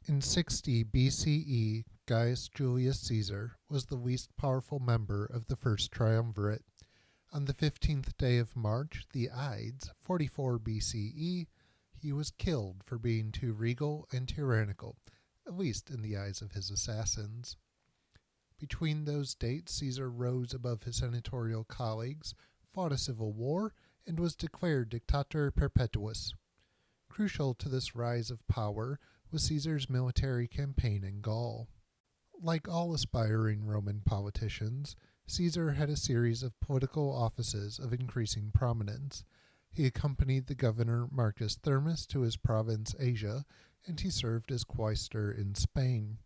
In 60 BCE, Gaius Julius Caesar was the least powerful member of the first triumvirate. On the 15th day of March, the Ides, 44 BCE, he was killed for being too regal and tyrannical, at least in the eyes of his assassins. Between those dates, Caesar rose above his senatorial colleagues, fought a civil war, and was declared Dictator Perpetuus. Crucial to this rise of power was Caesar's military campaign in Gaul. Like all aspiring Roman politicians, Caesar had a series of political offices of increasing prominence. He accompanied the governor Marcus Thermus to his province Asia, and he served as quaestor in Spain.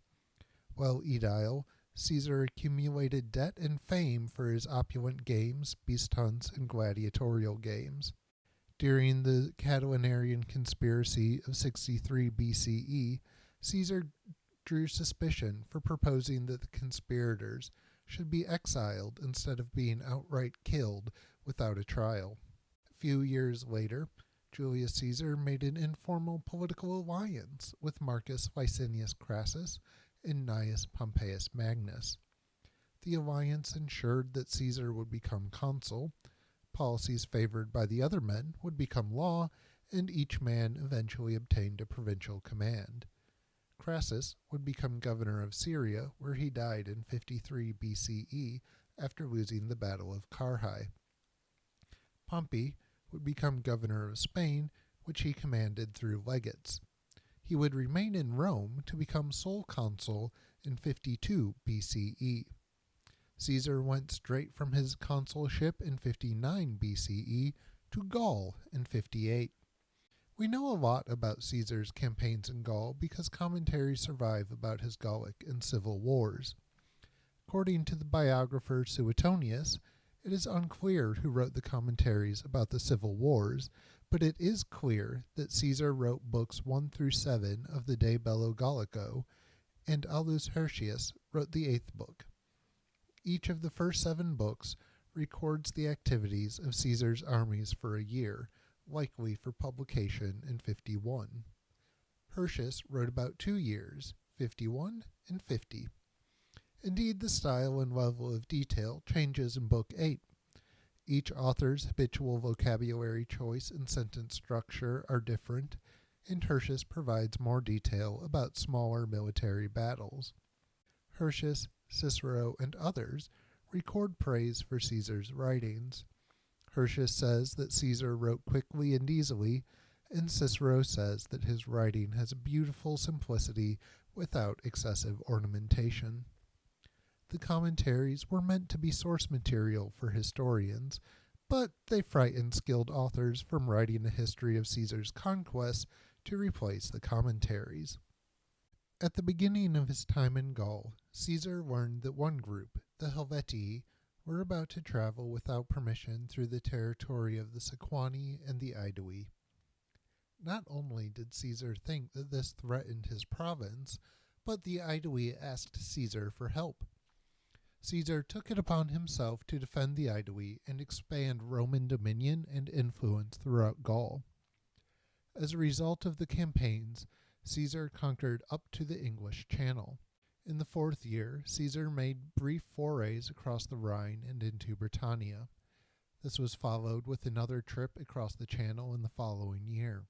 While edile, Caesar accumulated debt and fame for his opulent games, beast hunts, and gladiatorial games. During the Catilinarian conspiracy of 63 BCE, Caesar drew suspicion for proposing that the conspirators should be exiled instead of being outright killed without a trial. A few years later, Julius Caesar made an informal political alliance with Marcus Licinius Crassus and Gnaeus Pompeius Magnus. The alliance ensured that Caesar would become consul, policies favored by the other men would become law, and each man eventually obtained a provincial command. Crassus would become governor of Syria, where he died in 53 BCE after losing the Battle of Carrhae. Pompey would become governor of Spain, which he commanded through legates. He would remain in Rome to become sole consul in 52 BCE. Caesar went straight from his consulship in 59 BCE to Gaul in 58. We know a lot about Caesar's campaigns in Gaul because commentaries survive about his Gallic and civil wars. According to the biographer Suetonius, it is unclear who wrote the commentaries about the civil wars, but it is clear that Caesar wrote books 1 through 7 of the De Bello Gallico, and Aulus Hirtius wrote the 8th book. Each of the first 7 books records the activities of Caesar's armies for a year, likely for publication in 51. Hirtius wrote about 2 years, 51 and 50. Indeed, the style and level of detail changes in Book 8. Each author's habitual vocabulary choice and sentence structure are different, and Hirtius provides more detail about smaller military battles. Hirtius, Cicero, and others record praise for Caesar's writings. Hirtius says that Caesar wrote quickly and easily, and Cicero says that his writing has a beautiful simplicity without excessive ornamentation. The commentaries were meant to be source material for historians, but they frightened skilled authors from writing a history of Caesar's conquests to replace the commentaries. At the beginning of his time in Gaul, Caesar learned that one group, the Helvetii, were about to travel without permission through the territory of the Sequani and the Aedui. Not only did Caesar think that this threatened his province, but the Aedui asked Caesar for help. Caesar took it upon himself to defend the Aedui and expand Roman dominion and influence throughout Gaul. As a result of the campaigns, Caesar conquered up to the English Channel. In the 4th year, Caesar made brief forays across the Rhine and into Britannia. This was followed with another trip across the Channel in the following year.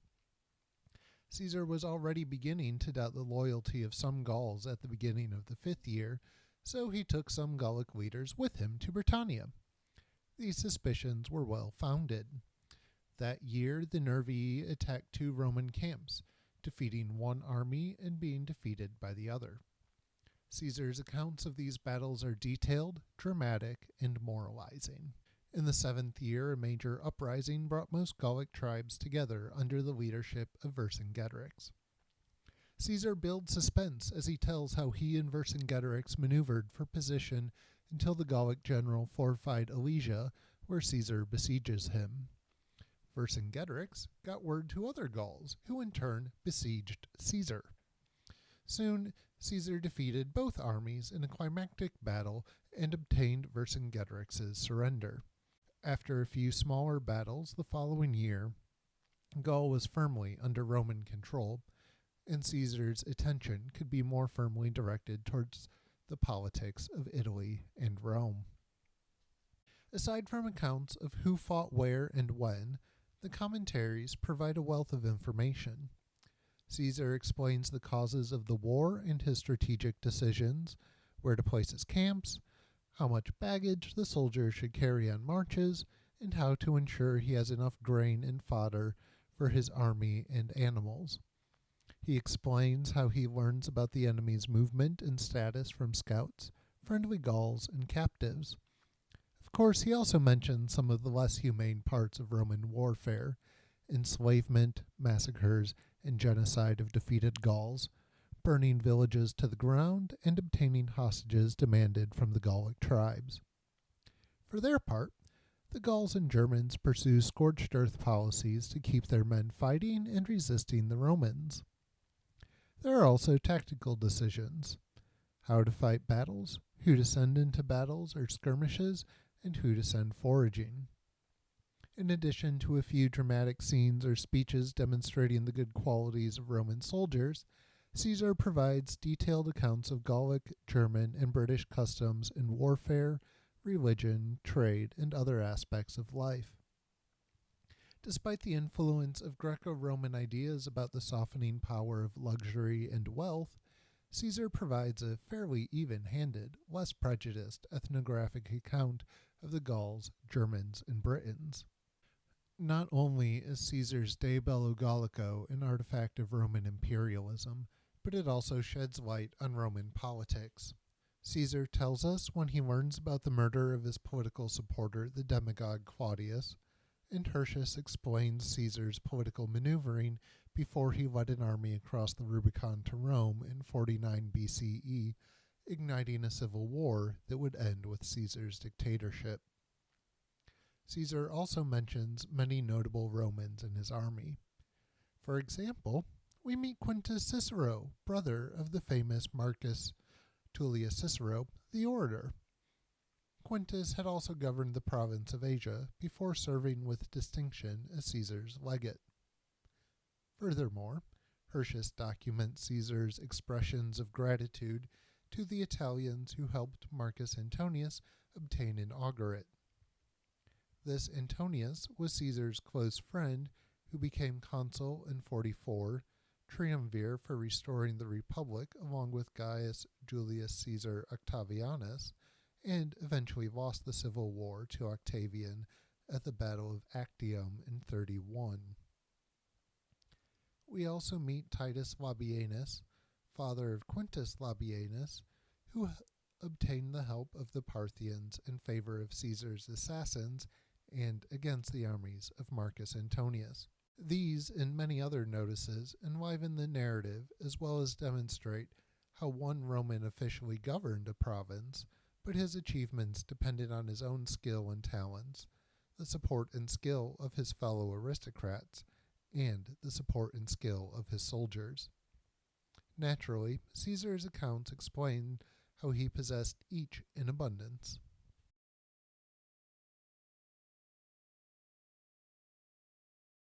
Caesar was already beginning to doubt the loyalty of some Gauls at the beginning of the 5th year, so he took some Gallic leaders with him to Britannia. These suspicions were well founded. That year, the Nervii attacked 2 Roman camps, defeating one army and being defeated by the other. Caesar's accounts of these battles are detailed, dramatic, and moralizing. In the 7th year, a major uprising brought most Gallic tribes together under the leadership of Vercingetorix. Caesar builds suspense as he tells how he and Vercingetorix maneuvered for position until the Gallic general fortified Alesia, where Caesar besieges him. Vercingetorix got word to other Gauls, who in turn besieged Caesar. Soon, Caesar defeated both armies in a climactic battle and obtained Vercingetorix's surrender. After a few smaller battles the following year, Gaul was firmly under Roman control, and Caesar's attention could be more firmly directed towards the politics of Italy and Rome. Aside from accounts of who fought where and when, the commentaries provide a wealth of information. Caesar explains the causes of the war and his strategic decisions, where to place his camps, how much baggage the soldier should carry on marches, and how to ensure he has enough grain and fodder for his army and animals. He explains how he learns about the enemy's movement and status from scouts, friendly Gauls, and captives. Of course, he also mentions some of the less humane parts of Roman warfare: enslavement, massacres, and genocide of defeated Gauls, burning villages to the ground, and obtaining hostages demanded from the Gallic tribes. For their part, the Gauls and Germans pursue scorched earth policies to keep their men fighting and resisting the Romans. There are also tactical decisions: how to fight battles, who to send into battles or skirmishes, and who to send foraging. In addition to a few dramatic scenes or speeches demonstrating the good qualities of Roman soldiers, Caesar provides detailed accounts of Gallic, German, and British customs in warfare, religion, trade, and other aspects of life. Despite the influence of Greco-Roman ideas about the softening power of luxury and wealth, Caesar provides a fairly even-handed, less prejudiced ethnographic account of the Gauls, Germans, and Britons. Not only is Caesar's De Bello Gallico an artifact of Roman imperialism, but it also sheds light on Roman politics. Caesar tells us when he learns about the murder of his political supporter, the demagogue Claudius, and Hirtius explains Caesar's political maneuvering before he led an army across the Rubicon to Rome in 49 BCE, igniting a civil war that would end with Caesar's dictatorship. Caesar also mentions many notable Romans in his army. For example, we meet Quintus Cicero, brother of the famous Marcus Tullius Cicero, the orator. Quintus had also governed the province of Asia before serving with distinction as Caesar's legate. Furthermore, Hirtius documents Caesar's expressions of gratitude to the Italians who helped Marcus Antonius obtain an augurate. This Antonius was Caesar's close friend who became consul in 44, triumvir for restoring the Republic along with Gaius Julius Caesar Octavianus, and eventually lost the civil war to Octavian at the Battle of Actium in 31. We also meet Titus Labienus, father of Quintus Labienus, who obtained the help of the Parthians in favor of Caesar's assassins and against the armies of Marcus Antonius. These and many other notices enliven the narrative as well as demonstrate how one Roman officially governed a province, but his achievements depended on his own skill and talents, the support and skill of his fellow aristocrats, and the support and skill of his soldiers. Naturally, Caesar's accounts explain how he possessed each in abundance.